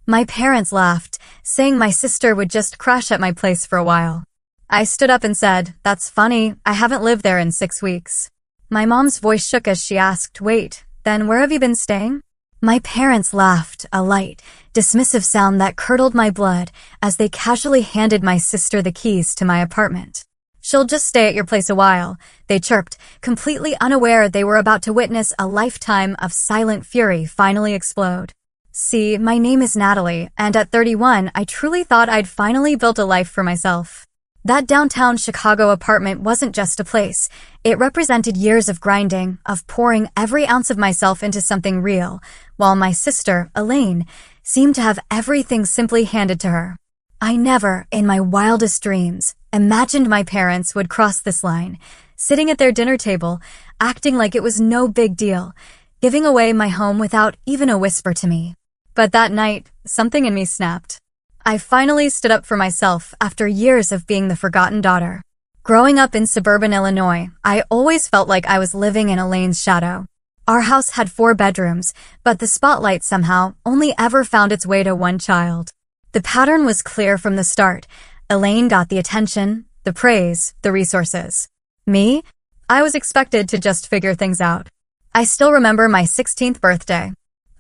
My parents laughed, saying my sister would just crash at my place for a while. I stood up and said, "That's funny, I haven't lived there in 6 weeks." My mom's voice shook as she asked, "Wait, then where have you been staying?" My parents laughed, a light, dismissive sound that curdled my blood as they casually handed my sister the keys to my apartment. "She'll just stay at your place a while," they chirped, completely unaware they were about to witness a lifetime of silent fury finally explode. See, my name is Natalie, and at 31, I truly thought I'd finally built a life for myself. That downtown Chicago apartment wasn't just a place. It represented years of grinding, of pouring every ounce of myself into something real, while my sister, Elaine, seemed to have everything simply handed to her. I never, in my wildest dreams, imagined my parents would cross this line, sitting at their dinner table, acting like it was no big deal, giving away my home without even a whisper to me. But that night, something in me snapped. I finally stood up for myself after years of being the forgotten daughter. Growing up in suburban Illinois, I always felt like I was living in Elaine's shadow. Our house had 4 bedrooms, but the spotlight somehow only ever found its way to one child. The pattern was clear from the start. Elaine got the attention, the praise, the resources. Me? I was expected to just figure things out. I still remember my 16th birthday.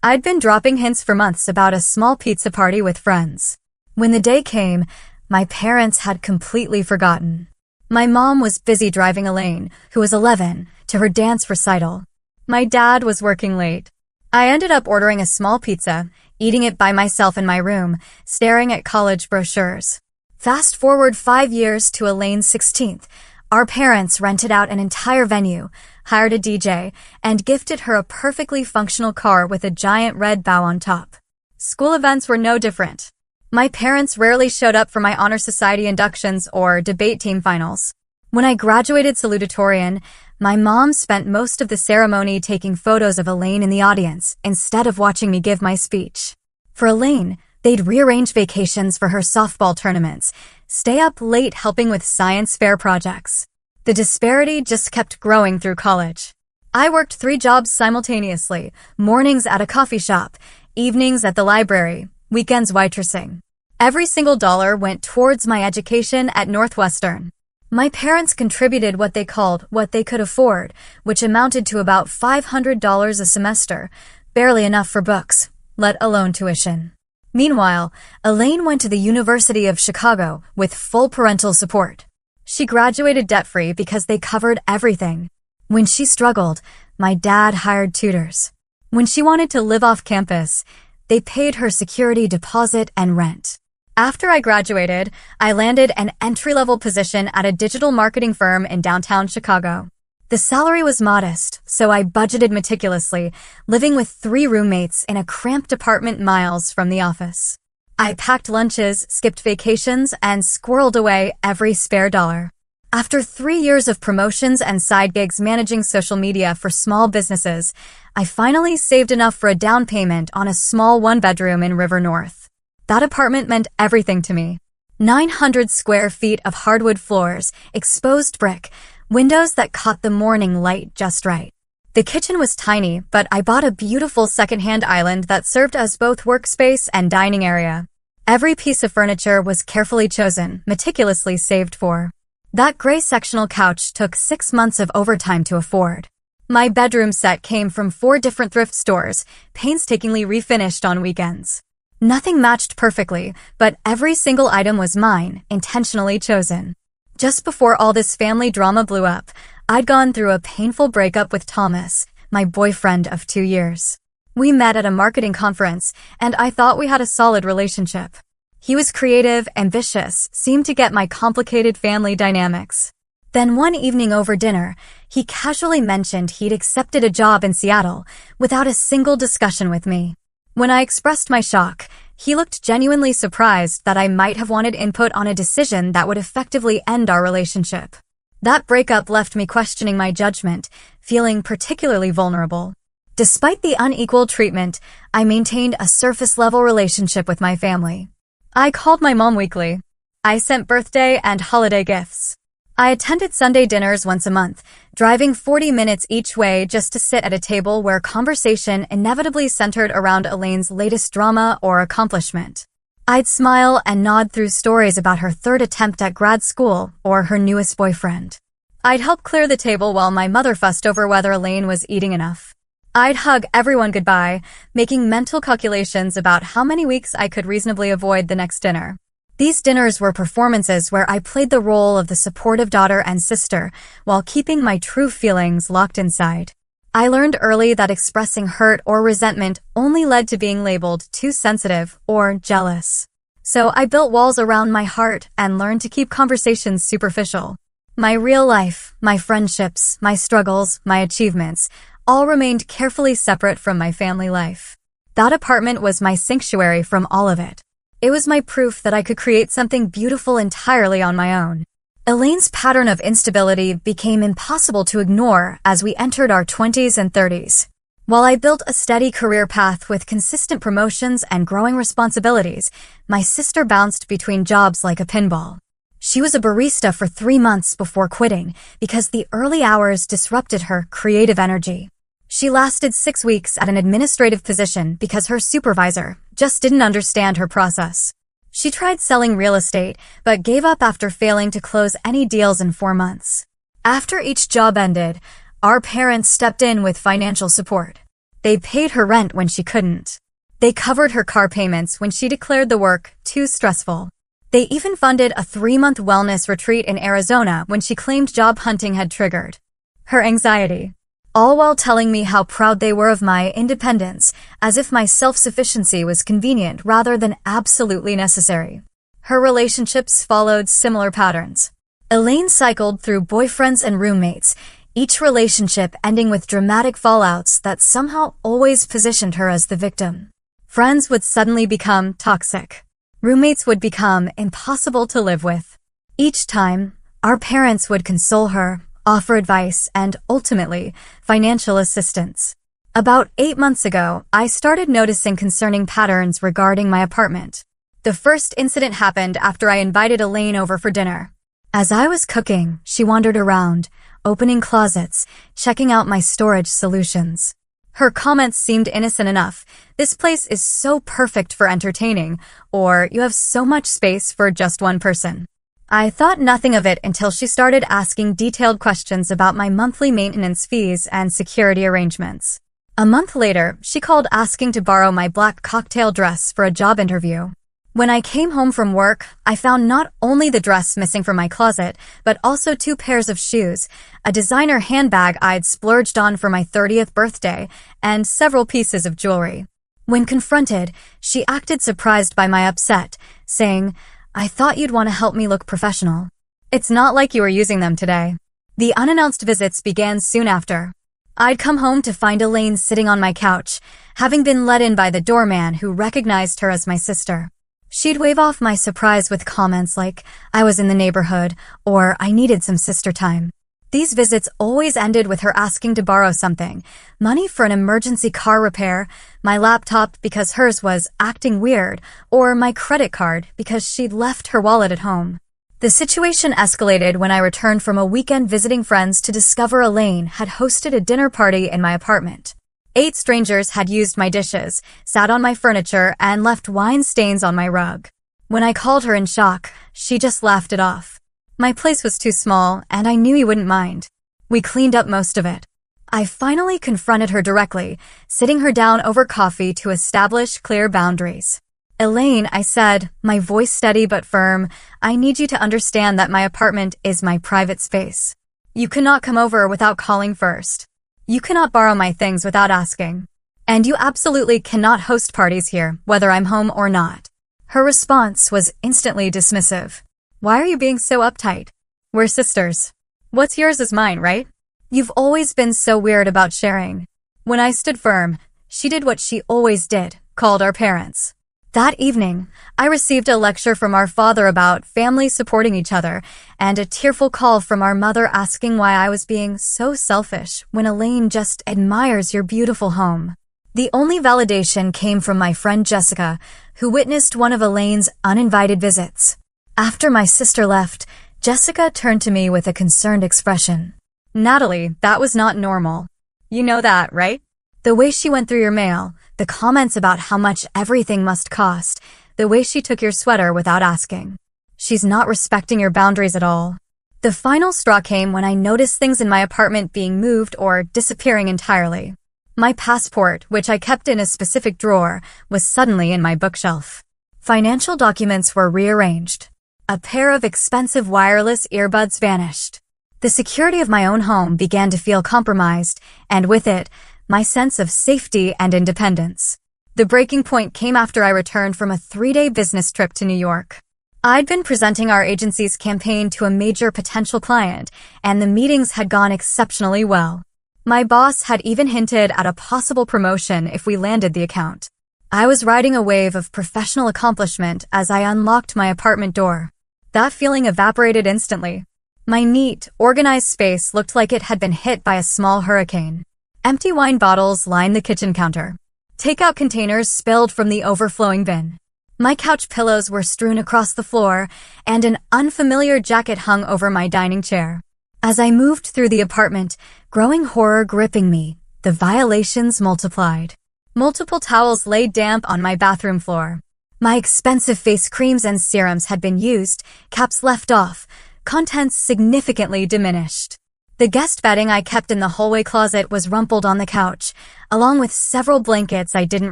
I'd been dropping hints for months about a small pizza party with friends. When the day came, my parents had completely forgotten. My mom was busy driving Elaine, who was 11, to her dance recital. My dad was working late. I ended up ordering a small pizza, eating it by myself in my room, staring at college brochures. Fast forward 5 years to Elaine's 16th. Our parents rented out an entire venue, hired a DJ, and gifted her a perfectly functional car with a giant red bow on top. School events were no different. My parents rarely showed up for my honor society inductions or debate team finals. When I graduated salutatorian, my mom spent most of the ceremony taking photos of Elaine in the audience instead of watching me give my speech. For Elaine, they'd rearrange vacations for her softball tournaments, stay up late helping with science fair projects. The disparity just kept growing through college. I worked 3 jobs simultaneously, mornings at a coffee shop, evenings at the library, weekends waitressing. Every single dollar went towards my education at Northwestern. My parents contributed what they called what they could afford, which amounted to about $500 a semester, barely enough for books, let alone tuition. Meanwhile, Elaine went to the University of Chicago with full parental support. She graduated debt-free because they covered everything. When she struggled, my dad hired tutors. When she wanted to live off campus, they paid her security deposit and rent. After I graduated, I landed an entry-level position at a digital marketing firm in downtown Chicago. The salary was modest, so I budgeted meticulously, living with 3 roommates in a cramped apartment miles from the office. I packed lunches, skipped vacations, and squirreled away every spare dollar. After 3 years of promotions and side gigs managing social media for small businesses, I finally saved enough for a down payment on a small 1-bedroom in River North. That apartment meant everything to me. 900 square feet of hardwood floors, exposed brick, windows that caught the morning light just right. The kitchen was tiny, but I bought a beautiful second-hand island that served as both workspace and dining area. Every piece of furniture was carefully chosen, meticulously saved for. That gray sectional couch took 6 months of overtime to afford. My bedroom set came from 4 different thrift stores, painstakingly refinished on weekends. Nothing matched perfectly, but every single item was mine, intentionally chosen. Just before all this family drama blew up, I'd gone through a painful breakup with Thomas, my boyfriend of 2 years. We met at a marketing conference, and I thought we had a solid relationship. He was creative, ambitious, seemed to get my complicated family dynamics. Then one evening over dinner, he casually mentioned he'd accepted a job in Seattle without a single discussion with me. When I expressed my shock, he looked genuinely surprised that I might have wanted input on a decision that would effectively end our relationship. That breakup left me questioning my judgment, feeling particularly vulnerable. Despite the unequal treatment, I maintained a surface-level relationship with my family. I called my mom weekly. I sent birthday and holiday gifts. I attended Sunday dinners once a month, driving 40 minutes each way just to sit at a table where conversation inevitably centered around Elaine's latest drama or accomplishment. I'd smile and nod through stories about her third attempt at grad school or her newest boyfriend. I'd help clear the table while my mother fussed over whether Elaine was eating enough. I'd hug everyone goodbye, making mental calculations about how many weeks I could reasonably avoid the next dinner. These dinners were performances where I played the role of the supportive daughter and sister while keeping my true feelings locked inside. I learned early that expressing hurt or resentment only led to being labeled too sensitive or jealous. So I built walls around my heart and learned to keep conversations superficial. My real life, my friendships, my struggles, my achievements, all remained carefully separate from my family life. That apartment was my sanctuary from all of it. It was my proof that I could create something beautiful entirely on my own. Elaine's pattern of instability became impossible to ignore as we entered our 20s and 30s. While I built a steady career path with consistent promotions and growing responsibilities, my sister bounced between jobs like a pinball. She was a barista for 3 months before quitting because the early hours disrupted her creative energy. She lasted 6 weeks at an administrative position because her supervisor just didn't understand her process. She tried selling real estate, but gave up after failing to close any deals in 4 months. After each job ended, our parents stepped in with financial support. They paid her rent when she couldn't. They covered her car payments when she declared the work too stressful. They even funded a 3-month wellness retreat in Arizona when she claimed job hunting had triggered her anxiety. All while telling me how proud they were of my independence, as if my self-sufficiency was convenient rather than absolutely necessary. Her relationships followed similar patterns. Elaine cycled through boyfriends and roommates, each relationship ending with dramatic fallouts that somehow always positioned her as the victim. Friends would suddenly become toxic. Roommates would become impossible to live with. Each time, our parents would console her, offer advice, and ultimately, financial assistance. About 8 months ago, I started noticing concerning patterns regarding my apartment. The first incident happened after I invited Elaine over for dinner. As I was cooking, she wandered around, opening closets, checking out my storage solutions. Her comments seemed innocent enough. "This place is so perfect for entertaining," or "You have so much space for just one person." I thought nothing of it until she started asking detailed questions about my monthly maintenance fees and security arrangements. A month later, she called asking to borrow my black cocktail dress for a job interview. When I came home from work, I found not only the dress missing from my closet, but also 2 pairs of shoes, a designer handbag I'd splurged on for my 30th birthday, and several pieces of jewelry. When confronted, she acted surprised by my upset, saying, "I thought you'd want to help me look professional. It's not like you were using them today." The unannounced visits began soon after. I'd come home to find Elaine sitting on my couch, having been let in by the doorman who recognized her as my sister. She'd wave off my surprise with comments like, "I was in the neighborhood," or "I needed some sister time." These visits always ended with her asking to borrow something: money for an emergency car repair, my laptop because hers was acting weird, or my credit card because she'd left her wallet at home. The situation escalated when I returned from a weekend visiting friends to discover Elaine had hosted a dinner party in my apartment. 8 strangers had used my dishes, sat on my furniture, and left wine stains on my rug. When I called her in shock, she just laughed it off. My place was too small, and I knew you wouldn't mind. We cleaned up most of it. I finally confronted her directly, sitting her down over coffee to establish clear boundaries. "Elaine," I said, my voice steady but firm, "I need you to understand that my apartment is my private space. You cannot come over without calling first. You cannot borrow my things without asking. And you absolutely cannot host parties here, whether I'm home or not." Her response was instantly dismissive. "Why are you being so uptight? We're sisters. What's yours is mine, right? You've always been so weird about sharing." When I stood firm, she did what she always did, called our parents. That evening, I received a lecture from our father about family supporting each other, and a tearful call from our mother asking why I was being so selfish when Elaine just admires your beautiful home. The only validation came from my friend Jessica, who witnessed one of Elaine's uninvited visits. After my sister left, Jessica turned to me with a concerned expression. Natalie, that was not normal. You know that, right? The way she went through your mail, the comments about how much everything must cost, the way she took your sweater without asking. She's not respecting your boundaries at all. The final straw came when I noticed things in my apartment being moved or disappearing entirely. My passport, which I kept in a specific drawer, was suddenly in my bookshelf. Financial documents were rearranged. A pair of expensive wireless earbuds vanished. The security of my own home began to feel compromised, and with it, my sense of safety and independence. The breaking point came after I returned from a 3-day business trip to New York. I'd been presenting our agency's campaign to a major potential client, and the meetings had gone exceptionally well. My boss had even hinted at a possible promotion if we landed the account. I was riding a wave of professional accomplishment as I unlocked my apartment door. That feeling evaporated instantly. My neat, organized space looked like it had been hit by a small hurricane. Empty wine bottles lined the kitchen counter. Takeout containers spilled from the overflowing bin. My couch pillows were strewn across the floor, and an unfamiliar jacket hung over my dining chair. As I moved through the apartment, growing horror gripping me, the violations multiplied. Multiple towels lay damp on my bathroom floor. My expensive face creams and serums had been used, caps left off, contents significantly diminished. The guest bedding I kept in the hallway closet was rumpled on the couch, along with several blankets I didn't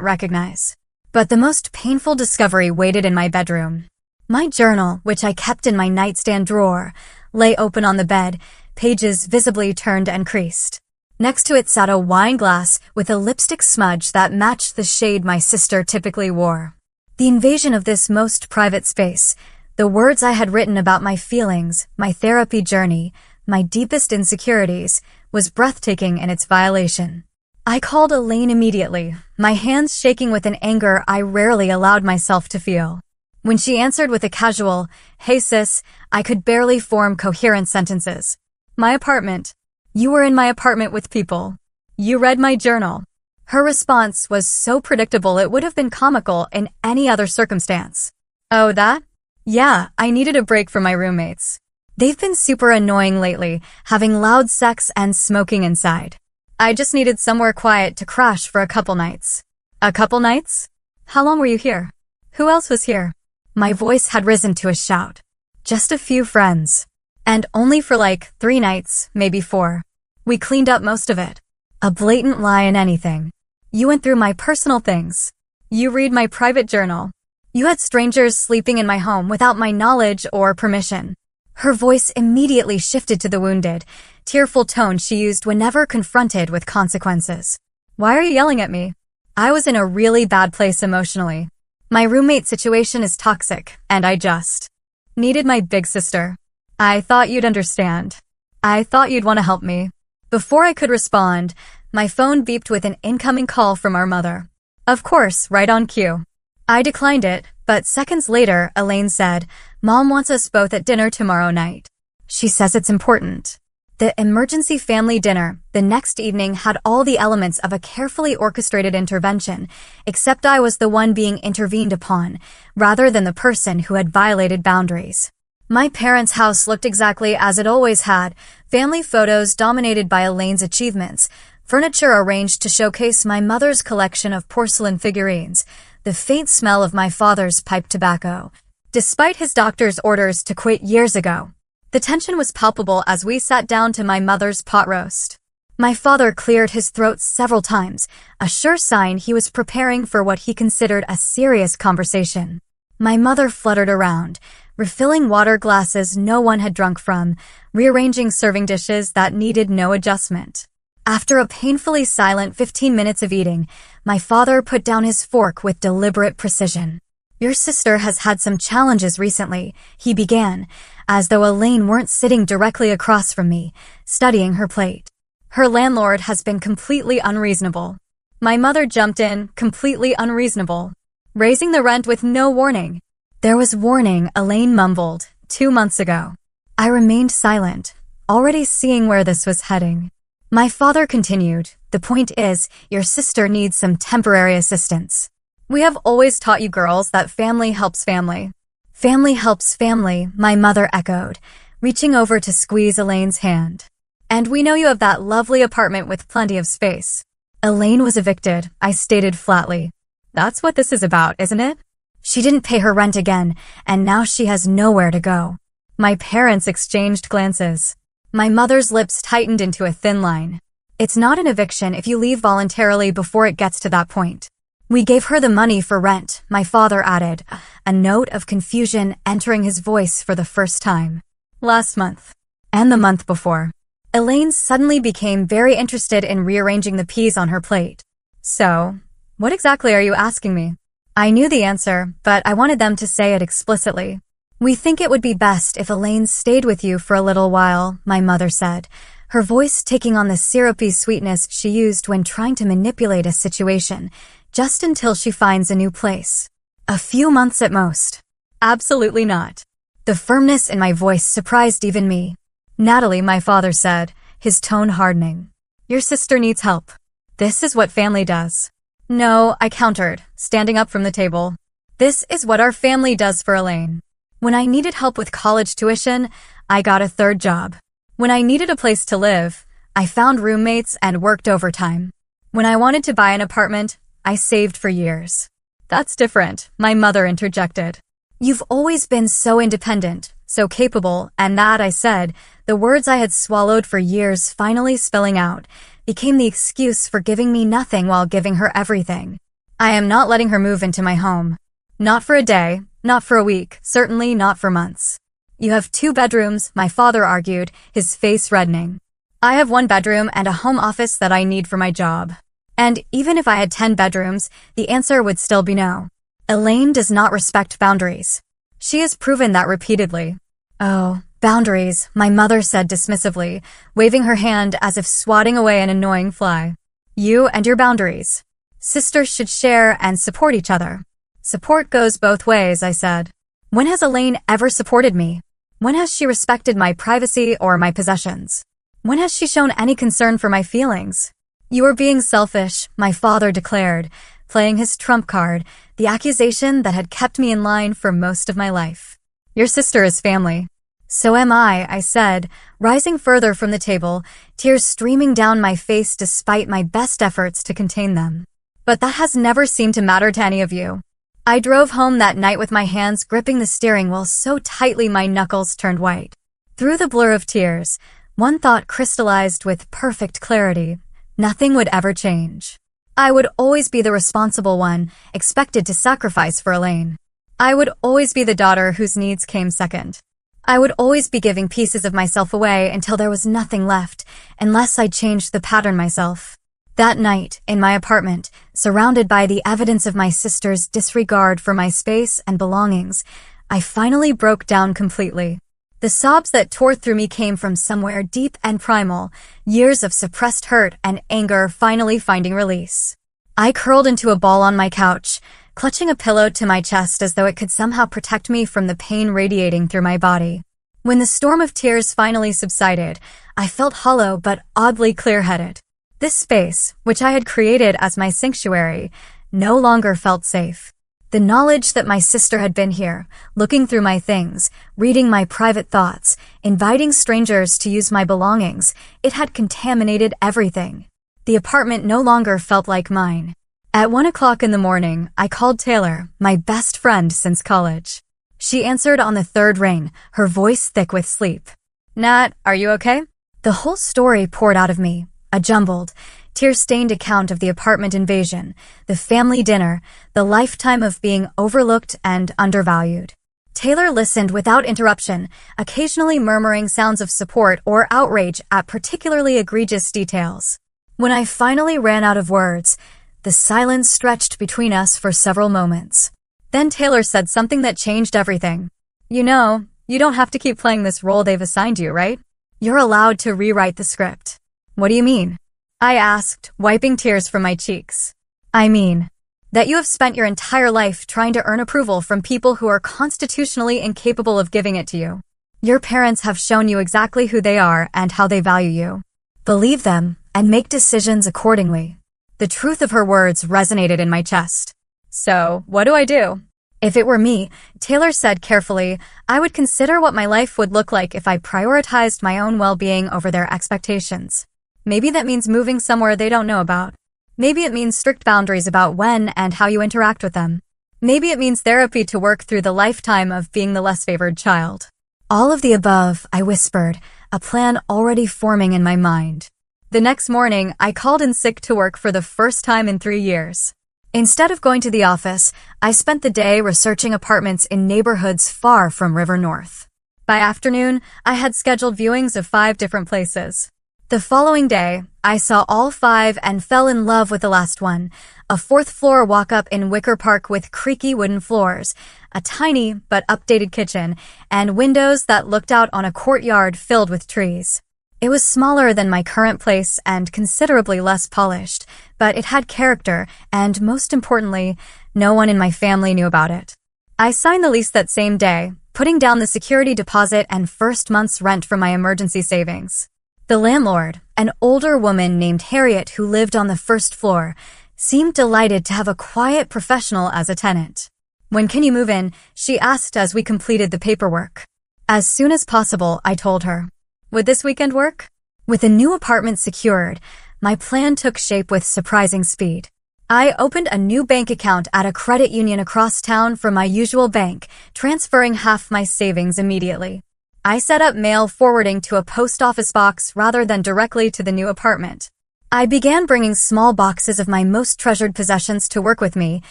recognize. But the most painful discovery waited in my bedroom. My journal, which I kept in my nightstand drawer, lay open on the bed, pages visibly turned and creased. Next to it sat a wine glass with a lipstick smudge that matched the shade my sister typically wore. The invasion of this most private space, the words I had written about my feelings, my therapy journey, my deepest insecurities, was breathtaking in its violation. I called Elaine immediately, my hands shaking with an anger I rarely allowed myself to feel. When she answered with a casual, "Hey sis," I could barely form coherent sentences. My apartment. You were in my apartment with people. You read my journal. Her response was so predictable it would have been comical in any other circumstance. Oh, that? Yeah, I needed a break from my roommates. They've been super annoying lately, having loud sex and smoking inside. I just needed somewhere quiet to crash for a couple nights. A couple nights? How long were you here? Who else was here? My voice had risen to a shout. Just a few friends. And only for like 3 nights, maybe 4. We cleaned up most of it. A blatant lie in anything. You went through my personal things. You read my private journal. You had strangers sleeping in my home without my knowledge or permission. Her voice immediately shifted to the wounded, tearful tone she used whenever confronted with consequences. Why are you yelling at me? I was in a really bad place emotionally. My roommate situation is toxic, and I just needed my big sister. I thought you'd understand. I thought you'd want to help me. Before I could respond, my phone beeped with an incoming call from our mother. Of course, right on cue. I declined it, but seconds later, Elaine said, "Mom wants us both at dinner tomorrow night. She says it's important." The emergency family dinner the next evening had all the elements of a carefully orchestrated intervention, except I was the one being intervened upon, rather than the person who had violated boundaries. My parents' house looked exactly as it always had, family photos dominated by Elaine's achievements, furniture arranged to showcase my mother's collection of porcelain figurines, the faint smell of my father's pipe tobacco. Despite his doctor's orders to quit years ago, the tension was palpable as we sat down to my mother's pot roast. My father cleared his throat several times, a sure sign he was preparing for what he considered a serious conversation. My mother fluttered around, refilling water glasses no one had drunk from, rearranging serving dishes that needed no adjustment. After a painfully silent 15 minutes of eating, my father put down his fork with deliberate precision. "Your sister has had some challenges recently," he began, as though Elaine weren't sitting directly across from me, studying her plate. "Her landlord has been completely unreasonable." My mother jumped in, completely unreasonable. "Raising the rent with no warning." "There was warning," Elaine mumbled, 2 months ago. I remained silent, already seeing where this was heading. My father continued, "The point is, your sister needs some temporary assistance. We have always taught you girls that family helps family." "Family helps family," my mother echoed, reaching over to squeeze Elaine's hand. And we know you have that lovely apartment with plenty of space. Elaine was evicted, I stated flatly. That's what this is about, isn't it? She didn't pay her rent again, and now she has nowhere to go. My parents exchanged glances. My mother's lips tightened into a thin line. It's not an eviction if you leave voluntarily before it gets to that point. We gave her the money for rent, my father added, a note of confusion entering his voice for the first time. Last month. And the month before. Elaine suddenly became very interested in rearranging the peas on her plate. So, what exactly are you asking me? I knew the answer, but I wanted them to say it explicitly. We think it would be best if Elaine stayed with you for a little while, my mother said, her voice taking on the syrupy sweetness she used when trying to manipulate a situation, just until she finds a new place. A few months at most. Absolutely not. The firmness in my voice surprised even me. Natalie, my father said, his tone hardening. Your sister needs help. This is what family does. No, I countered, standing up from the table. This is what our family does for Elaine. When I needed help with college tuition, I got a third job. When I needed a place to live, I found roommates and worked overtime. When I wanted to buy an apartment, I saved for years. That's different, my mother interjected. You've always been so independent, so capable, and that, I said, the words I had swallowed for years finally spilling out, became the excuse for giving me nothing while giving her everything. I am not letting her move into my home. Not for a day, not for a week, certainly not for months. You have 2 bedrooms, my father argued, his face reddening. I have 1 bedroom and a home office that I need for my job. And even if I had 10 bedrooms, the answer would still be no. Elaine does not respect boundaries. She has proven that repeatedly. Oh, boundaries, my mother said dismissively, waving her hand as if swatting away an annoying fly. You and your boundaries. Sisters should share and support each other. Support goes both ways, I said. When has Elaine ever supported me? When has she respected my privacy or my possessions? When has she shown any concern for my feelings? You are being selfish, my father declared, playing his trump card, the accusation that had kept me in line for most of my life. Your sister is family. So am I said, rising further from the table, tears streaming down my face despite my best efforts to contain them. But that has never seemed to matter to any of you. I drove home that night with my hands gripping the steering wheel so tightly my knuckles turned white. Through the blur of tears, one thought crystallized with perfect clarity. Nothing would ever change. I would always be the responsible one, expected to sacrifice for Elaine. I would always be the daughter whose needs came second. I would always be giving pieces of myself away until there was nothing left, unless I changed the pattern myself. That night, in my apartment, surrounded by the evidence of my sister's disregard for my space and belongings, I finally broke down completely. The sobs that tore through me came from somewhere deep and primal, years of suppressed hurt and anger finally finding release. I curled into a ball on my couch, clutching a pillow to my chest as though it could somehow protect me from the pain radiating through my body. When the storm of tears finally subsided, I felt hollow but oddly clear-headed. This space, which I had created as my sanctuary, no longer felt safe. The knowledge that my sister had been here, looking through my things, reading my private thoughts, inviting strangers to use my belongings, it had contaminated everything. The apartment no longer felt like mine. At 1 o'clock in the morning, I called Taylor, my best friend since college. She answered on the 3rd ring, her voice thick with sleep. Nat, are you okay? The whole story poured out of me, a jumbled, tear-stained account of the apartment invasion, the family dinner, the lifetime of being overlooked and undervalued. Taylor listened without interruption, occasionally murmuring sounds of support or outrage at particularly egregious details. When I finally ran out of words, the silence stretched between us for several moments. Then Taylor said something that changed everything. You know, you don't have to keep playing this role they've assigned you, right? You're allowed to rewrite the script. What do you mean? I asked, wiping tears from my cheeks. I mean, that you have spent your entire life trying to earn approval from people who are constitutionally incapable of giving it to you. Your parents have shown you exactly who they are and how they value you. Believe them and make decisions accordingly. The truth of her words resonated in my chest. So, what do I do? If it were me, Taylor said carefully, I would consider what my life would look like if I prioritized my own well-being over their expectations. Maybe that means moving somewhere they don't know about. Maybe it means strict boundaries about when and how you interact with them. Maybe it means therapy to work through the lifetime of being the less favored child. All of the above, I whispered, a plan already forming in my mind. The next morning, I called in sick to work for the first time in 3 years. Instead of going to the office, I spent the day researching apartments in neighborhoods far from River North. By afternoon, I had scheduled viewings of 5 different places. The following day, I saw all 5 and fell in love with the last one, a 4th-floor walk-up in Wicker Park with creaky wooden floors, a tiny but updated kitchen, and windows that looked out on a courtyard filled with trees. It was smaller than my current place and considerably less polished, but it had character, and most importantly, no one in my family knew about it. I signed the lease that same day, putting down the security deposit and first month's rent from my emergency savings. The landlord, an older woman named Harriet who lived on the 1st floor, seemed delighted to have a quiet professional as a tenant. When can you move in? She asked as we completed the paperwork. As soon as possible, I told her. Would this weekend work? With a new apartment secured, my plan took shape with surprising speed. I opened a new bank account at a credit union across town from my usual bank, transferring half my savings immediately. I set up mail forwarding to a post office box rather than directly to the new apartment. I began bringing small boxes of my most treasured possessions to work with me,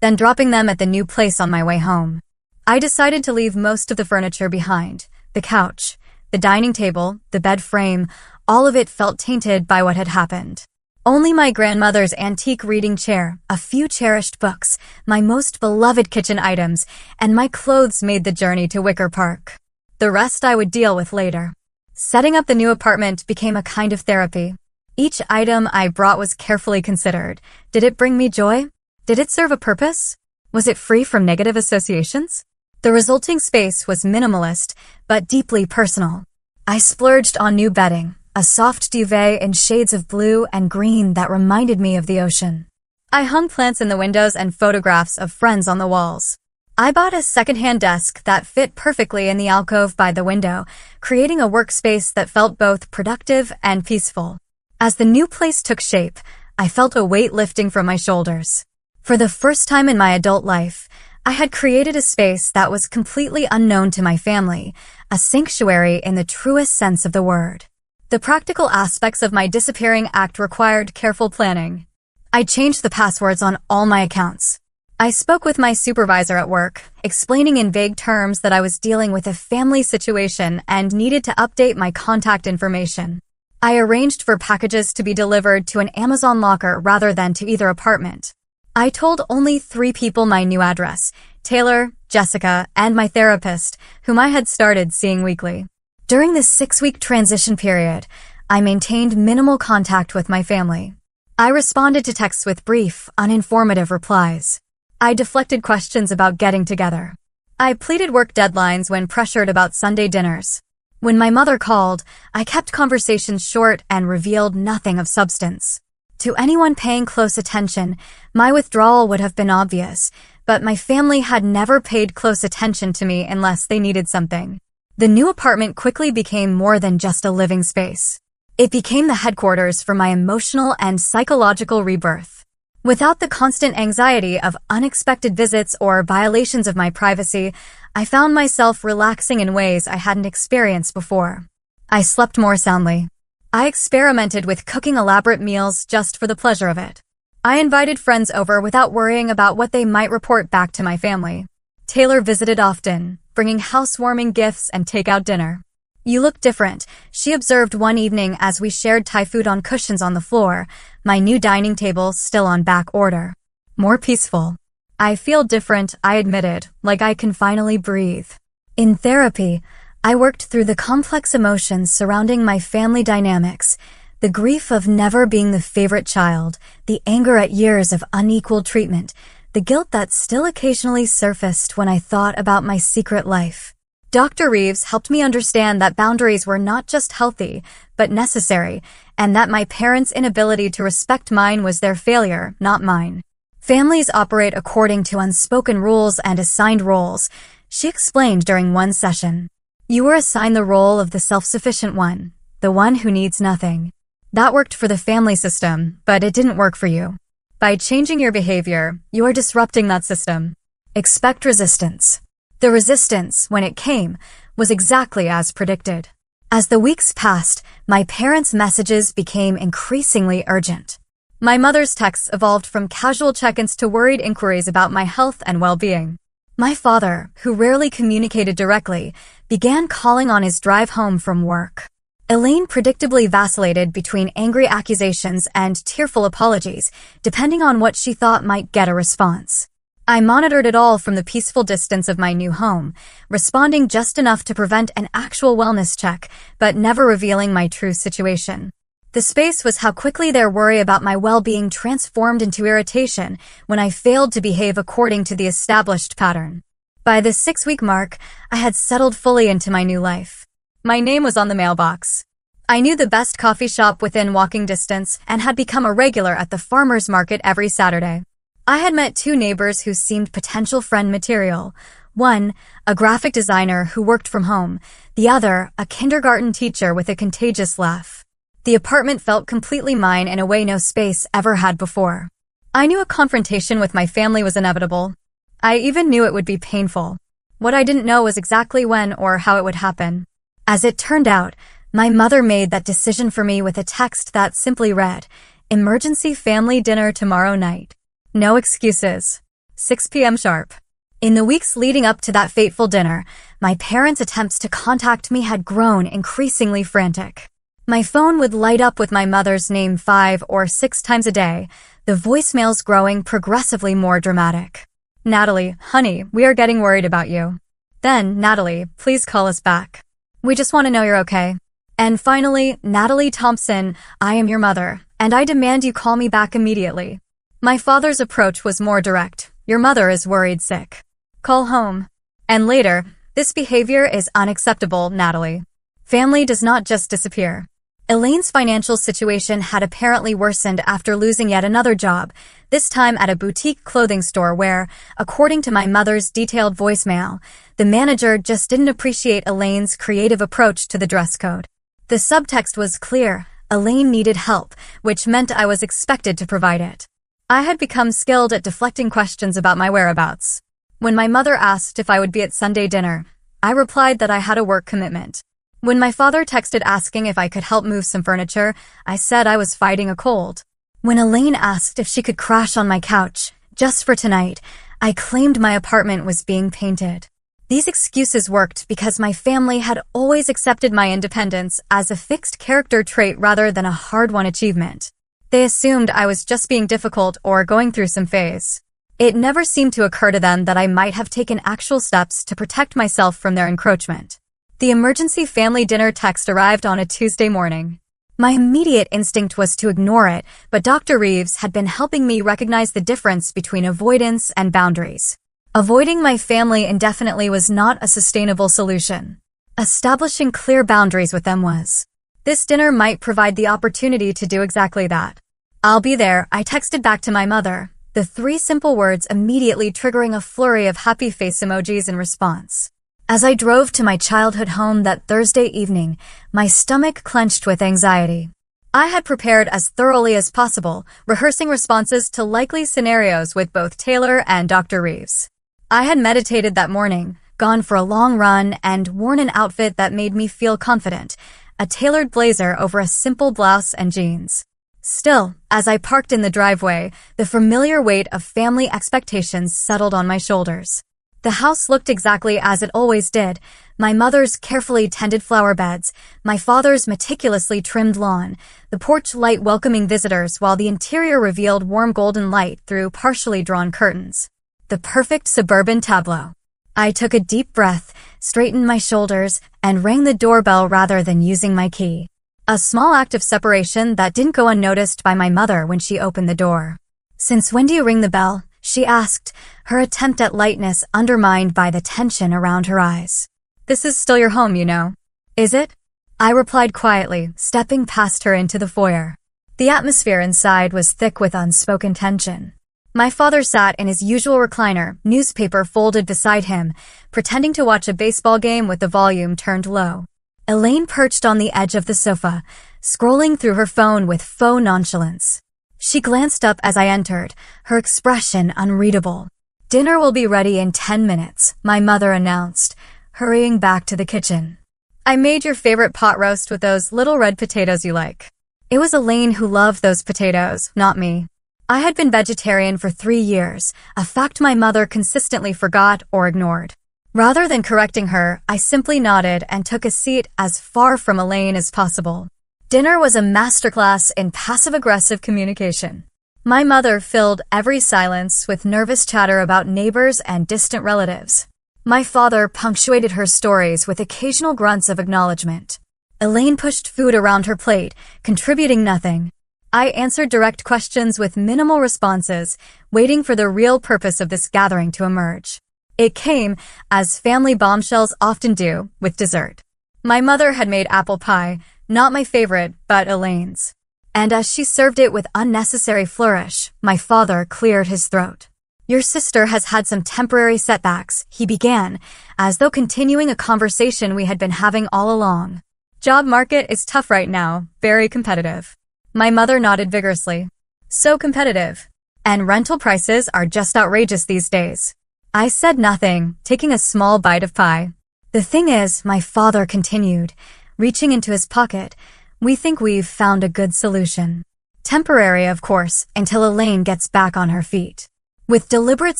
then dropping them at the new place on my way home. I decided to leave most of the furniture behind. The couch, the dining table, the bed frame, all of it felt tainted by what had happened. Only my grandmother's antique reading chair, a few cherished books, my most beloved kitchen items, and my clothes made the journey to Wicker Park. The rest I would deal with later. Setting up the new apartment became a kind of therapy. Each item I brought was carefully considered. Did it bring me joy? Did it serve a purpose? Was it free from negative associations? The resulting space was minimalist, but deeply personal. I splurged on new bedding, a soft duvet in shades of blue and green that reminded me of the ocean. I hung plants in the windows and photographs of friends on the walls. I bought a secondhand desk that fit perfectly in the alcove by the window, creating a workspace that felt both productive and peaceful. As the new place took shape, I felt a weight lifting from my shoulders. For the first time in my adult life, I had created a space that was completely unknown to my family, a sanctuary in the truest sense of the word. The practical aspects of my disappearing act required careful planning. I changed the passwords on all my accounts. I spoke with my supervisor at work, explaining in vague terms that I was dealing with a family situation and needed to update my contact information. I arranged for packages to be delivered to an Amazon locker rather than to either apartment. I told only 3 people my new address, Taylor, Jessica, and my therapist, whom I had started seeing weekly. During this 6-week transition period, I maintained minimal contact with my family. I responded to texts with brief, uninformative replies. I deflected questions about getting together. I pleaded work deadlines when pressured about Sunday dinners. When my mother called, I kept conversations short and revealed nothing of substance. To anyone paying close attention, my withdrawal would have been obvious, but my family had never paid close attention to me unless they needed something. The new apartment quickly became more than just a living space. It became the headquarters for my emotional and psychological rebirth. Without the constant anxiety of unexpected visits or violations of my privacy, I found myself relaxing in ways I hadn't experienced before. I slept more soundly. I experimented with cooking elaborate meals just for the pleasure of it. I invited friends over without worrying about what they might report back to my family. Taylor visited often, bringing housewarming gifts and takeout dinner. You look different, she observed one evening as we shared Thai food on cushions on the floor, my new dining table still on back order. More peaceful. I feel different, I admitted, like I can finally breathe. In therapy, I worked through the complex emotions surrounding my family dynamics, the grief of never being the favorite child, the anger at years of unequal treatment, the guilt that still occasionally surfaced when I thought about my secret life. Dr. Reeves helped me understand that boundaries were not just healthy, but necessary, and that my parents' inability to respect mine was their failure, not mine. Families operate according to unspoken rules and assigned roles, she explained during one session. You were assigned the role of the self-sufficient one, the one who needs nothing. That worked for the family system, but it didn't work for you. By changing your behavior, you are disrupting that system. Expect resistance. The resistance, when it came, was exactly as predicted. As the weeks passed, my parents' messages became increasingly urgent. My mother's texts evolved from casual check-ins to worried inquiries about my health and well-being. My father, who rarely communicated directly, began calling on his drive home from work. Elaine predictably vacillated between angry accusations and tearful apologies, depending on what she thought might get a response. I monitored it all from the peaceful distance of my new home, responding just enough to prevent an actual wellness check, but never revealing my true situation. The space was how quickly their worry about my well-being transformed into irritation when I failed to behave according to the established pattern. By the 6-week mark, I had settled fully into my new life. My name was on the mailbox. I knew the best coffee shop within walking distance and had become a regular at the farmer's market every Saturday. I had met 2 neighbors who seemed potential friend material. One, a graphic designer who worked from home. The other, a kindergarten teacher with a contagious laugh. The apartment felt completely mine in a way no space ever had before. I knew a confrontation with my family was inevitable. I even knew it would be painful. What I didn't know was exactly when or how it would happen. As it turned out, my mother made that decision for me with a text that simply read, "Emergency family dinner tomorrow night. No excuses. 6 p.m. sharp." In the weeks leading up to that fateful dinner, my parents' attempts to contact me had grown increasingly frantic. My phone would light up with my mother's name 5 or 6 times a day, the voicemails growing progressively more dramatic. "Natalie, honey, we are getting worried about you." Then, "Natalie, please call us back. We just want to know you're okay." And finally, "Natalie Thompson, I am your mother, and I demand you call me back immediately." My father's approach was more direct. "Your mother is worried sick. Call home." And later, "This behavior is unacceptable, Natalie. Family does not just disappear." Elaine's financial situation had apparently worsened after losing yet another job, this time at a boutique clothing store where, according to my mother's detailed voicemail, the manager just didn't appreciate Elaine's creative approach to the dress code. The subtext was clear: Elaine needed help, which meant I was expected to provide it. I had become skilled at deflecting questions about my whereabouts. When my mother asked if I would be at Sunday dinner, I replied that I had a work commitment. When my father texted asking if I could help move some furniture, I said I was fighting a cold. When Elaine asked if she could crash on my couch, just for tonight, I claimed my apartment was being painted. These excuses worked because my family had always accepted my independence as a fixed character trait rather than a hard-won achievement. They assumed I was just being difficult or going through some phase. It never seemed to occur to them that I might have taken actual steps to protect myself from their encroachment. The emergency family dinner text arrived on a Tuesday morning. My immediate instinct was to ignore it, but Dr. Reeves had been helping me recognize the difference between avoidance and boundaries. Avoiding my family indefinitely was not a sustainable solution. Establishing clear boundaries with them was. This dinner might provide the opportunity to do exactly that. "I'll be there," I texted back to my mother, the 3 simple words immediately triggering a flurry of happy face emojis in response. As I drove to my childhood home that Thursday evening, my stomach clenched with anxiety. I had prepared as thoroughly as possible, rehearsing responses to likely scenarios with both Taylor and Dr. Reeves. I had meditated that morning, gone for a long run, and worn an outfit that made me feel confident, a tailored blazer over a simple blouse and jeans. Still, as I parked in the driveway, the familiar weight of family expectations settled on my shoulders. The house looked exactly as it always did, my mother's carefully tended flower beds, my father's meticulously trimmed lawn, the porch light welcoming visitors while the interior revealed warm golden light through partially drawn curtains. The perfect suburban tableau. I took a deep breath, straightened my shoulders, and rang the doorbell rather than using my key. A small act of separation that didn't go unnoticed by my mother when she opened the door. "Since when do you ring the bell?" she asked, her attempt at lightness undermined by the tension around her eyes. "This is still your home, you know. Is it?" I replied quietly, stepping past her into the foyer. The atmosphere inside was thick with unspoken tension. My father sat in his usual recliner, newspaper folded beside him, pretending to watch a baseball game with the volume turned low. Elaine perched on the edge of the sofa, scrolling through her phone with faux nonchalance. She glanced up as I entered, her expression unreadable. "Dinner will be ready in 10 minutes, my mother announced, hurrying back to the kitchen. "I made your favorite pot roast with those little red potatoes you like." It was Elaine who loved those potatoes, not me. I had been vegetarian for 3 years, a fact my mother consistently forgot or ignored. Rather than correcting her, I simply nodded and took a seat as far from Elaine as possible. Dinner was a masterclass in passive-aggressive communication. My mother filled every silence with nervous chatter about neighbors and distant relatives. My father punctuated her stories with occasional grunts of acknowledgement. Elaine pushed food around her plate, contributing nothing. I answered direct questions with minimal responses, waiting for the real purpose of this gathering to emerge. It came, as family bombshells often do, with dessert. My mother had made apple pie, not my favorite, but Elaine's. And as she served it with unnecessary flourish, my father cleared his throat. "Your sister has had some temporary setbacks," he began, as though continuing a conversation we had been having all along. "Job market is tough right now, very competitive." My mother nodded vigorously. "So competitive. And rental prices are just outrageous these days." I said nothing, taking a small bite of pie. "The thing is," my father continued, reaching into his pocket, "we think we've found a good solution. Temporary, of course, until Elaine gets back on her feet." With deliberate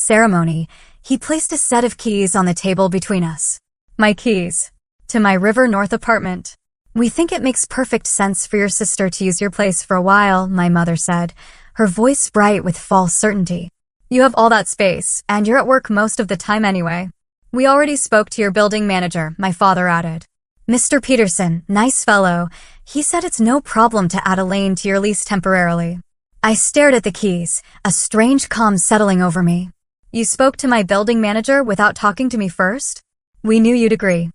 ceremony, he placed a set of keys on the table between us. "My keys. To my River North apartment. We think it makes perfect sense for your sister to use your place for a while," my mother said, her voice bright with false certainty. "You have all that space, and you're at work most of the time anyway." "We already spoke to your building manager," my father added. "Mr. Peterson, nice fellow, he said it's no problem to add Elaine to your lease temporarily." I stared at the keys, a strange calm settling over me. "You spoke to my building manager without talking to me first?" "We knew you'd agree."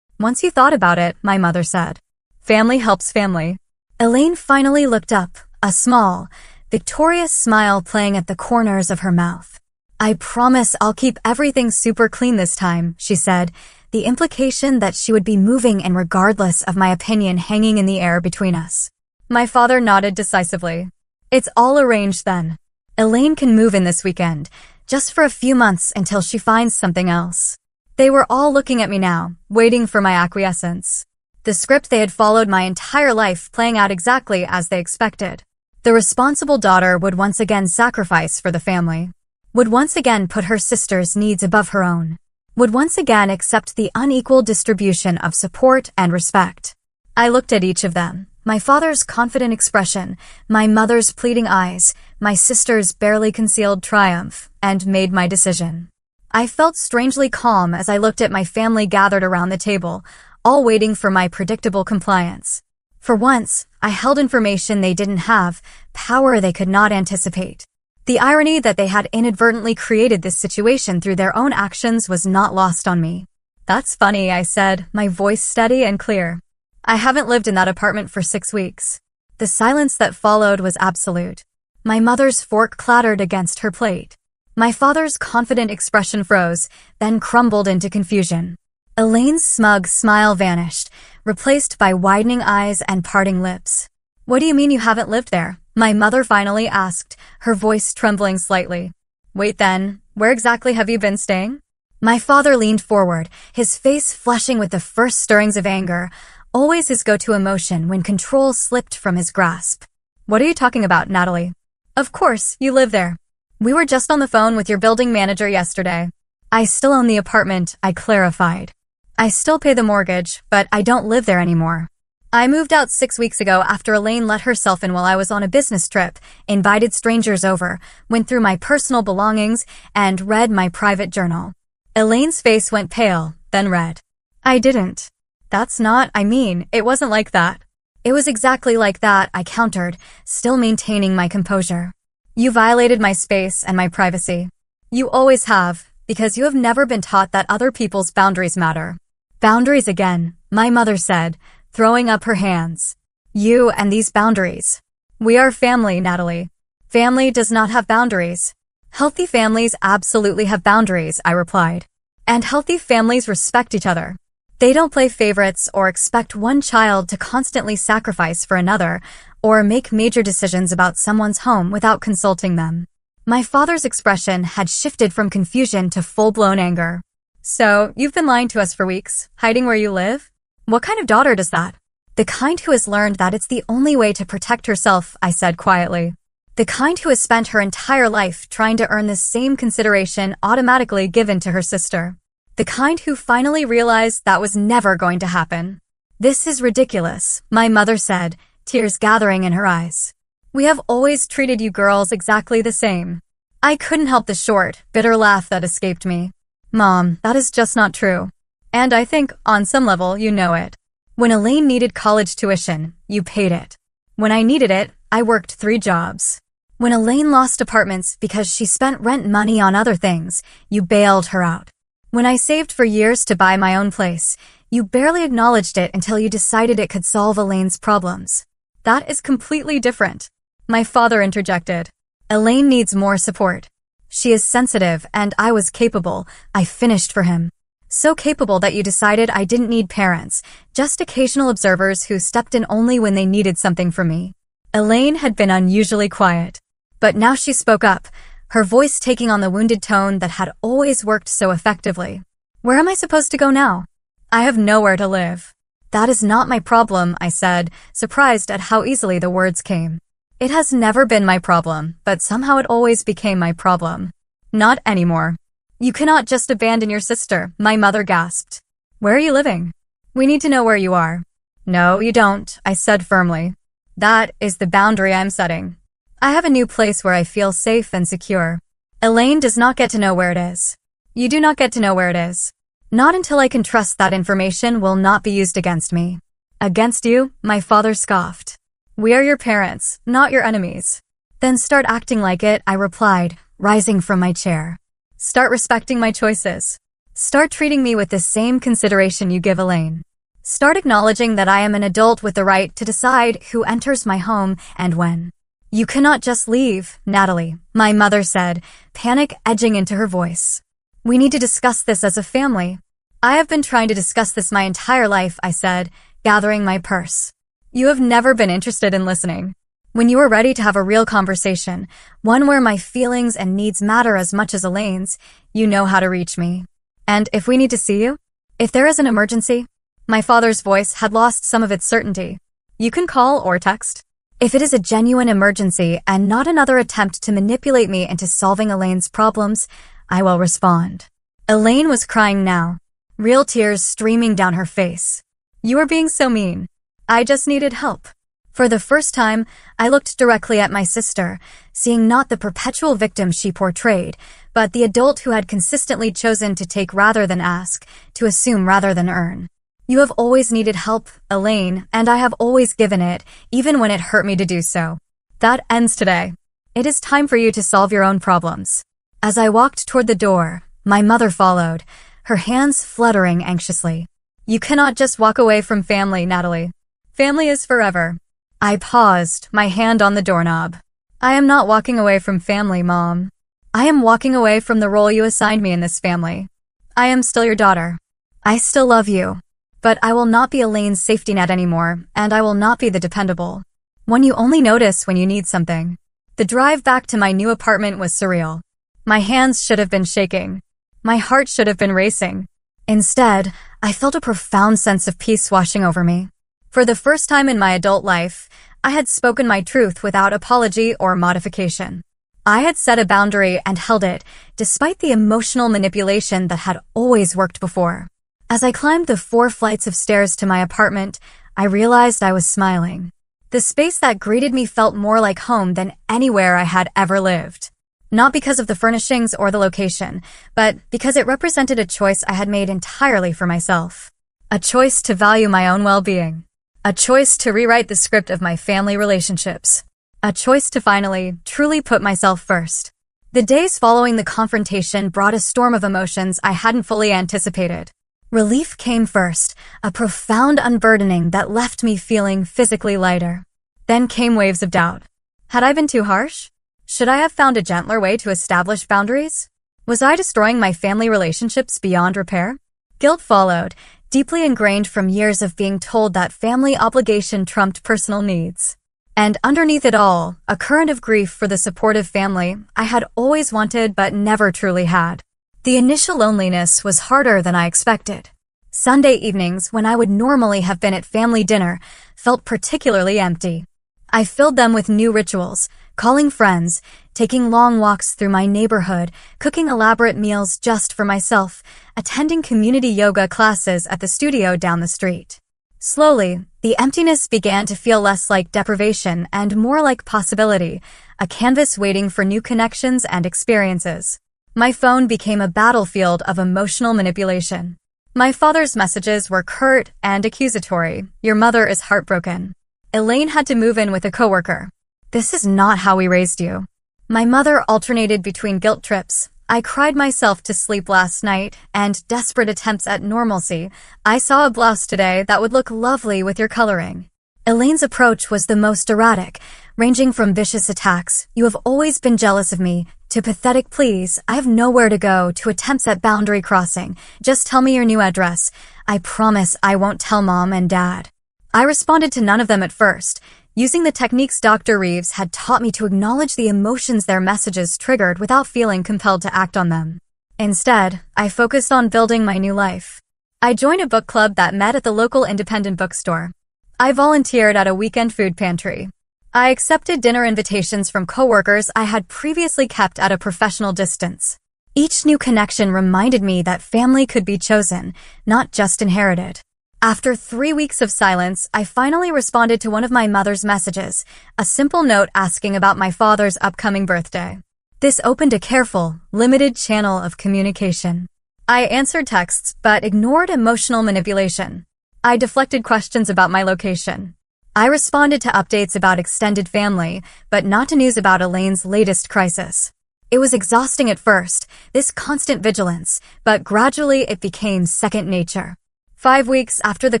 "Once you thought about it," my mother said. "Family helps family." Elaine finally looked up, a small, victorious smile playing at the corners of her mouth. "I promise I'll keep everything super clean this time," she said, the implication that she would be moving in regardless of my opinion hanging in the air between us. My father nodded decisively. "It's all arranged then. Elaine can move in this weekend, just for a few months until she finds something else." They were all looking at me now, waiting for my acquiescence. The script they had followed my entire life playing out exactly as they expected. The responsible daughter would once again sacrifice for the family. Would once again put her sister's needs above her own. Would once again accept the unequal distribution of support and respect. I looked at each of them. My father's confident expression, my mother's pleading eyes, my sister's barely concealed triumph, and made my decision. I felt strangely calm as I looked at my family gathered around the table, all waiting for my predictable compliance. For once, I held information they didn't have, power they could not anticipate. The irony that they had inadvertently created this situation through their own actions was not lost on me. "That's funny," I said, my voice steady and clear. "I haven't lived in that apartment for 6 weeks." The silence that followed was absolute. My mother's fork clattered against her plate. My father's confident expression froze, then crumbled into confusion. Elaine's smug smile vanished, replaced by widening eyes and parting lips. "What do you mean you haven't lived there?" my mother finally asked, her voice trembling slightly. "Wait then, where exactly have you been staying?" My father leaned forward, his face flushing with the first stirrings of anger, always his go-to emotion when control slipped from his grasp. "What are you talking about, Natalie?" "Of course, you live there. We were just on the phone with your building manager yesterday." "I still own the apartment," I clarified. "I still pay the mortgage, but I don't live there anymore. I moved out 6 weeks ago after Elaine let herself in while I was on a business trip, invited strangers over, went through my personal belongings, and read my private journal." Elaine's face went pale, then red. "I didn't. It wasn't like that." "It was exactly like that," I countered, still maintaining my composure. "You violated my space and my privacy. You always have, because you have never been taught that other people's boundaries matter." "Boundaries again," my mother said, throwing up her hands. "You and these boundaries. We are family, Natalie. Family does not have boundaries." Healthy families absolutely have boundaries, I replied. And healthy families respect each other. They don't play favorites or expect one child to constantly sacrifice for another or make major decisions about someone's home without consulting them. My father's expression had shifted from confusion to full-blown anger. So, you've been lying to us for weeks, hiding where you live? What kind of daughter does that? The kind who has learned that it's the only way to protect herself, I said quietly. The kind who has spent her entire life trying to earn the same consideration automatically given to her sister. The kind who finally realized that was never going to happen. This is ridiculous, my mother said, tears gathering in her eyes. We have always treated you girls exactly the same. I couldn't help the short, bitter laugh that escaped me. Mom, that is just not true. And I think, on some level, you know it. When Elaine needed college tuition, you paid it. When I needed it, I worked 3 jobs. When Elaine lost apartments because she spent rent money on other things, you bailed her out. When I saved for years to buy my own place, you barely acknowledged it until you decided it could solve Elaine's problems. That is completely different. My father interjected. Elaine needs more support. She is sensitive, and I was capable. I finished for him. So capable that you decided I didn't need parents, just occasional observers who stepped in only when they needed something from me. Elaine had been unusually quiet. But now she spoke up, her voice taking on the wounded tone that had always worked so effectively. Where am I supposed to go now? I have nowhere to live. That is not my problem, I said, surprised at how easily the words came. It has never been my problem, but somehow it always became my problem. Not anymore. You cannot just abandon your sister, my mother gasped. Where are you living? We need to know where you are. No, you don't, I said firmly. That is the boundary I'm setting. I have a new place where I feel safe and secure. Elaine does not get to know where it is. You do not get to know where it is. Not until I can trust that information will not be used against me. Against you, my father scoffed. We are your parents, not your enemies. Then start acting like it, I replied, rising from my chair. Start respecting my choices. Start treating me with the same consideration you give Elaine. Start acknowledging that I am an adult with the right to decide who enters my home and when. You cannot just leave, Natalie, my mother said, panic edging into her voice. We need to discuss this as a family. I have been trying to discuss this my entire life, I said, gathering my purse. You have never been interested in listening. When you are ready to have a real conversation, one where my feelings and needs matter as much as Elaine's, you know how to reach me. And if we need to see you? If there is an emergency? My father's voice had lost some of its certainty. You can call or text. If it is a genuine emergency and not another attempt to manipulate me into solving Elaine's problems, I will respond. Elaine was crying now, real tears streaming down her face. You are being so mean. I just needed help. For the first time, I looked directly at my sister, seeing not the perpetual victim she portrayed, but the adult who had consistently chosen to take rather than ask, to assume rather than earn. You have always needed help, Elaine, and I have always given it, even when it hurt me to do so. That ends today. It is time for you to solve your own problems. As I walked toward the door, my mother followed, her hands fluttering anxiously. You cannot just walk away from family, Natalie. Family is forever. I paused, my hand on the doorknob. I am not walking away from family, Mom. I am walking away from the role you assigned me in this family. I am still your daughter. I still love you. But I will not be Elaine's safety net anymore, and I will not be the dependable one you only notice when you need something. The drive back to my new apartment was surreal. My hands should have been shaking. My heart should have been racing. Instead, I felt a profound sense of peace washing over me. For the first time in my adult life, I had spoken my truth without apology or modification. I had set a boundary and held it, despite the emotional manipulation that had always worked before. As I climbed the 4 flights of stairs to my apartment, I realized I was smiling. The space that greeted me felt more like home than anywhere I had ever lived. Not because of the furnishings or the location, but because it represented a choice I had made entirely for myself. A choice to value my own well-being. A choice to rewrite the script of my family relationships. A choice to finally, truly put myself first. The days following the confrontation brought a storm of emotions I hadn't fully anticipated. Relief came first, a profound unburdening that left me feeling physically lighter. Then came waves of doubt. Had I been too harsh? Should I have found a gentler way to establish boundaries? Was I destroying my family relationships beyond repair? Guilt followed, deeply ingrained from years of being told that family obligation trumped personal needs. And underneath it all, a current of grief for the supportive family I had always wanted but never truly had. The initial loneliness was harder than I expected. Sunday evenings, when I would normally have been at family dinner, felt particularly empty. I filled them with new rituals, calling friends, taking long walks through my neighborhood, cooking elaborate meals just for myself, attending community yoga classes at the studio down the street. Slowly, the emptiness began to feel less like deprivation and more like possibility, a canvas waiting for new connections and experiences. My phone became a battlefield of emotional manipulation. My father's messages were curt and accusatory. Your mother is heartbroken. Elaine had to move in with a coworker. This is not how we raised you. My mother alternated between guilt trips. I cried myself to sleep last night, and desperate attempts at normalcy. I saw a blouse today that would look lovely with your coloring. Elaine's approach was the most erratic, ranging from vicious attacks, "You have always been jealous of me," to pathetic pleas, "I have nowhere to go," to attempts at boundary crossing. "Just tell me your new address. I promise I won't tell Mom and Dad." I responded to none of them at first, using the techniques Dr. Reeves had taught me to acknowledge the emotions their messages triggered without feeling compelled to act on them. Instead, I focused on building my new life. I joined a book club that met at the local independent bookstore. I volunteered at a weekend food pantry. I accepted dinner invitations from coworkers I had previously kept at a professional distance. Each new connection reminded me that family could be chosen, not just inherited. After 3 weeks of silence, I finally responded to one of my mother's messages, a simple note asking about my father's upcoming birthday. This opened a careful, limited channel of communication. I answered texts but ignored emotional manipulation. I deflected questions about my location. I responded to updates about extended family, but not to news about Elaine's latest crisis. It was exhausting at first, this constant vigilance, but gradually it became second nature. 5 weeks after the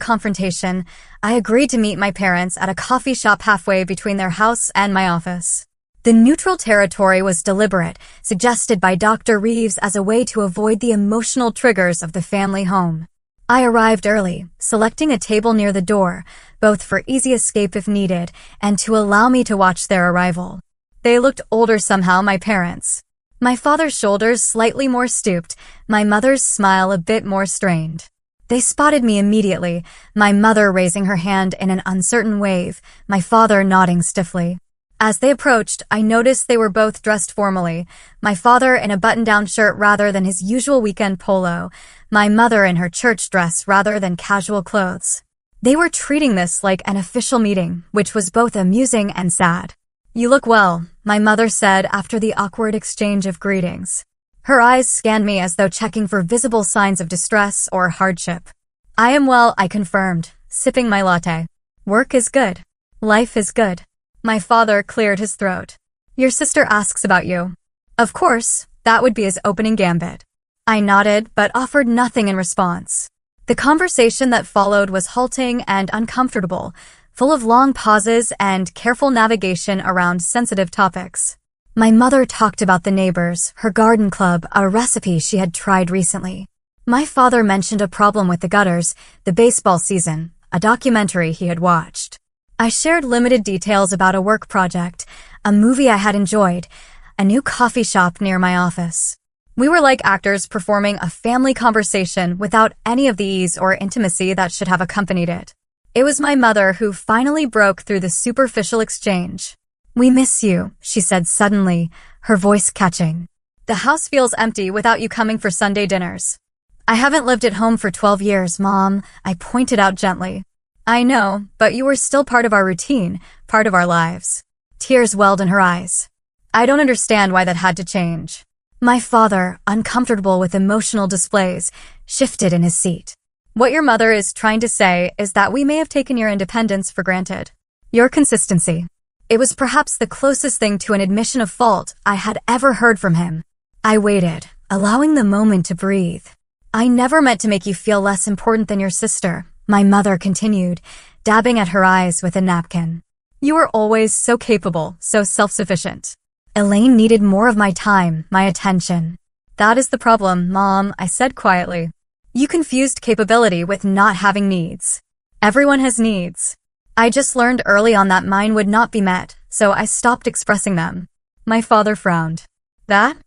confrontation, I agreed to meet my parents at a coffee shop halfway between their house and my office. The neutral territory was deliberate, suggested by Dr. Reeves as a way to avoid the emotional triggers of the family home. I arrived early, selecting a table near the door, both for easy escape if needed, and to allow me to watch their arrival. They looked older somehow, my parents. My father's shoulders slightly more stooped, my mother's smile a bit more strained. They spotted me immediately, my mother raising her hand in an uncertain wave, my father nodding stiffly. As they approached, I noticed they were both dressed formally, my father in a button-down shirt rather than his usual weekend polo, my mother in her church dress rather than casual clothes. They were treating this like an official meeting, which was both amusing and sad. "You look well," my mother said after the awkward exchange of greetings. Her eyes scanned me as though checking for visible signs of distress or hardship. "I am well," I confirmed, sipping my latte. "Work is good. Life is good." My father cleared his throat. "Your sister asks about you." Of course, that would be his opening gambit. I nodded, but offered nothing in response. The conversation that followed was halting and uncomfortable, full of long pauses and careful navigation around sensitive topics. My mother talked about the neighbors, her garden club, a recipe she had tried recently. My father mentioned a problem with the gutters, the baseball season, a documentary he had watched. I shared limited details about a work project, a movie I had enjoyed, a new coffee shop near my office. We were like actors performing a family conversation without any of the ease or intimacy that should have accompanied it. It was my mother who finally broke through the superficial exchange. "We miss you," she said suddenly, her voice catching. "The house feels empty without you coming for Sunday dinners." "I haven't lived at home for 12 years, Mom," I pointed out gently. "I know, but you were still part of our routine, part of our lives." Tears welled in her eyes. "I don't understand why that had to change." My father, uncomfortable with emotional displays, shifted in his seat. "What your mother is trying to say is that we may have taken your independence for granted. Your consistency." It was perhaps the closest thing to an admission of fault I had ever heard from him. I waited, allowing the moment to breathe. "I never meant to make you feel less important than your sister," my mother continued, dabbing at her eyes with a napkin. "You were always so capable, so self-sufficient." Elaine needed more of my time, my attention. That is the problem, Mom, I said quietly. You confused capability with not having needs. Everyone has needs. I just learned early on that mine would not be met, so I stopped expressing them. My father frowned. That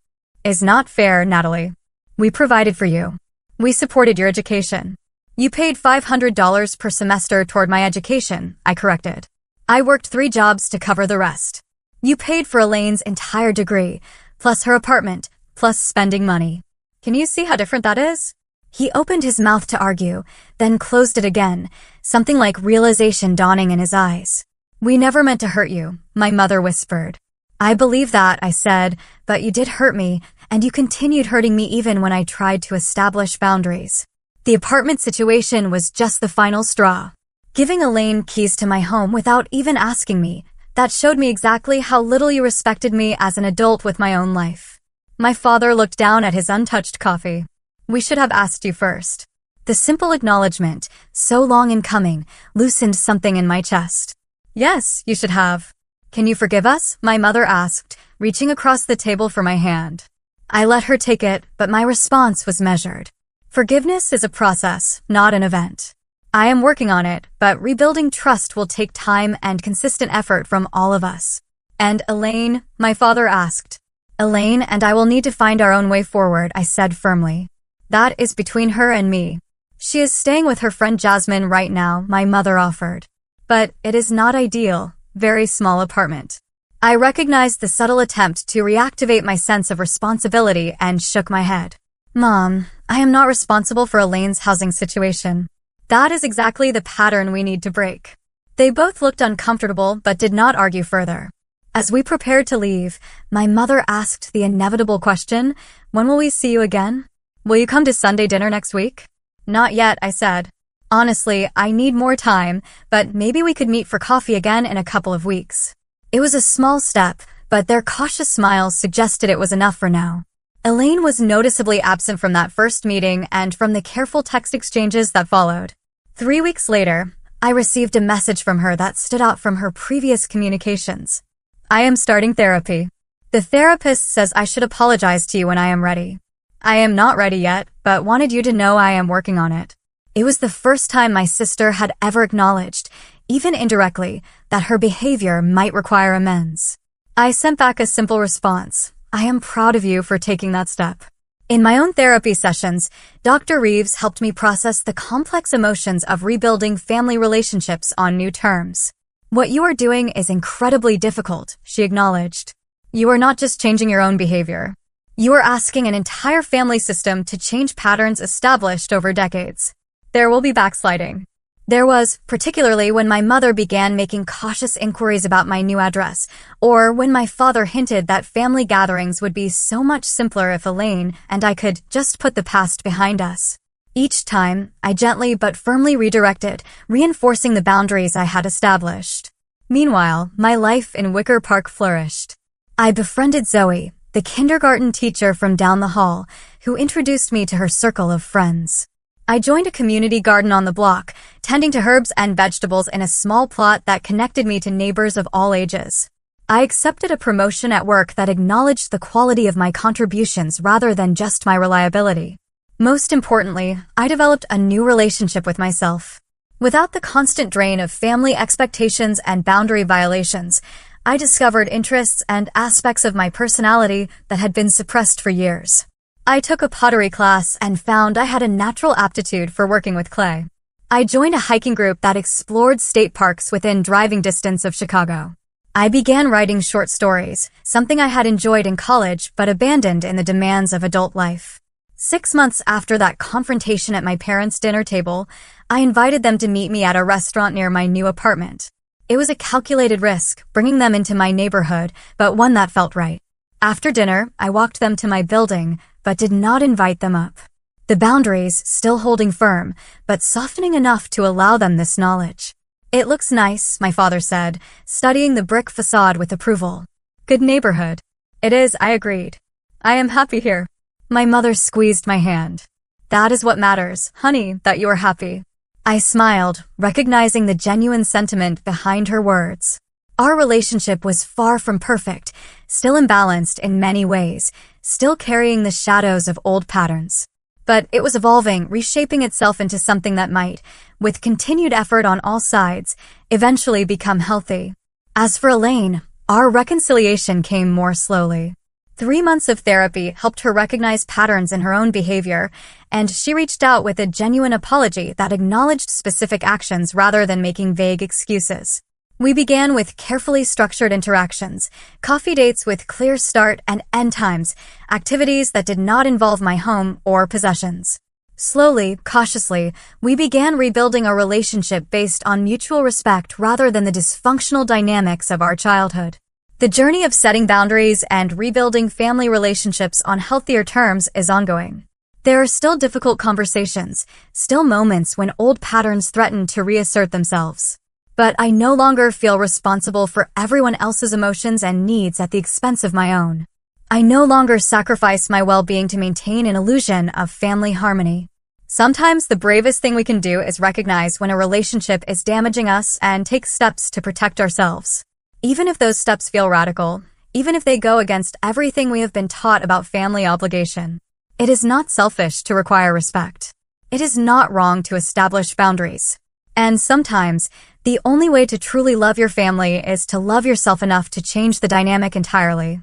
is not fair, Natalie. We provided for you. We supported your education. You paid $500 per semester toward my education, I corrected. I worked 3 jobs to cover the rest. You paid for Elaine's entire degree, plus her apartment, plus spending money. Can you see how different that is? He opened his mouth to argue, then closed it again, something like realization dawning in his eyes. We never meant to hurt you, my mother whispered. I believe that, I said, but you did hurt me, and you continued hurting me even when I tried to establish boundaries. The apartment situation was just the final straw. Giving Elaine keys to my home without even asking me, that showed me exactly how little you respected me as an adult with my own life. My father looked down at his untouched coffee. We should have asked you first. The simple acknowledgement, so long in coming, loosened something in my chest. Yes, you should have. Can you forgive us? My mother asked, reaching across the table for my hand. I let her take it, but my response was measured. Forgiveness is a process, not an event. I am working on it, but rebuilding trust will take time and consistent effort from all of us. And Elaine, my father asked. Elaine and I will need to find our own way forward, I said firmly. That is between her and me. She is staying with her friend Jasmine right now, my mother offered. But it is not ideal, very small apartment. I recognized the subtle attempt to reactivate my sense of responsibility and shook my head. Mom, I am not responsible for Elaine's housing situation. That is exactly the pattern we need to break. They both looked uncomfortable but did not argue further. As we prepared to leave, my mother asked the inevitable question, when will we see you again? Will you come to Sunday dinner next week? Not yet, I said. Honestly, I need more time, but maybe we could meet for coffee again in a couple of weeks. It was a small step, but their cautious smiles suggested it was enough for now. Elaine was noticeably absent from that first meeting and from the careful text exchanges that followed. 3 weeks later, I received a message from her that stood out from her previous communications. I am starting therapy. The therapist says I should apologize to you when I am ready. I am not ready yet, but wanted you to know I am working on it. It was the first time my sister had ever acknowledged, even indirectly, that her behavior might require amends. I sent back a simple response. I am proud of you for taking that step. In my own therapy sessions, Dr. Reeves helped me process the complex emotions of rebuilding family relationships on new terms. What you are doing is incredibly difficult, she acknowledged. You are not just changing your own behavior. You are asking an entire family system to change patterns established over decades. There will be backsliding. There was, particularly when my mother began making cautious inquiries about my new address, or when my father hinted that family gatherings would be so much simpler if Elaine and I could just put the past behind us. Each time, I gently but firmly redirected, reinforcing the boundaries I had established. Meanwhile, my life in Wicker Park flourished. I befriended Zoe, the kindergarten teacher from down the hall, who introduced me to her circle of friends. I joined a community garden on the block, tending to herbs and vegetables in a small plot that connected me to neighbors of all ages. I accepted a promotion at work that acknowledged the quality of my contributions rather than just my reliability. Most importantly, I developed a new relationship with myself. Without the constant drain of family expectations and boundary violations, I discovered interests and aspects of my personality that had been suppressed for years. I took a pottery class and found I had a natural aptitude for working with clay. I joined a hiking group that explored state parks within driving distance of Chicago. I began writing short stories, something I had enjoyed in college but abandoned in the demands of adult life. 6 months after that confrontation at my parents' dinner table, I invited them to meet me at a restaurant near my new apartment. It was a calculated risk, bringing them into my neighborhood, but one that felt right. After dinner, I walked them to my building, but did not invite them up. The boundaries still holding firm, but softening enough to allow them this knowledge. It looks nice, my father said, studying the brick facade with approval. Good neighborhood. It is, I agreed. I am happy here. My mother squeezed my hand. That is what matters, honey, that you are happy. I smiled, recognizing the genuine sentiment behind her words. Our relationship was far from perfect, still imbalanced in many ways, still carrying the shadows of old patterns. But it was evolving, reshaping itself into something that might, with continued effort on all sides, eventually become healthy. As for Elaine, our reconciliation came more slowly. 3 months of therapy helped her recognize patterns in her own behavior, and she reached out with a genuine apology that acknowledged specific actions rather than making vague excuses. We began with carefully structured interactions, coffee dates with clear start and end times, activities that did not involve my home or possessions. Slowly, cautiously, we began rebuilding a relationship based on mutual respect rather than the dysfunctional dynamics of our childhood. The journey of setting boundaries and rebuilding family relationships on healthier terms is ongoing. There are still difficult conversations, still moments when old patterns threaten to reassert themselves. But I no longer feel responsible for everyone else's emotions and needs at the expense of my own. I no longer sacrifice my well-being to maintain an illusion of family harmony. Sometimes the bravest thing we can do is recognize when a relationship is damaging us and take steps to protect ourselves. Even if those steps feel radical, even if they go against everything we have been taught about family obligation, it is not selfish to require respect. It is not wrong to establish boundaries. And sometimes, the only way to truly love your family is to love yourself enough to change the dynamic entirely.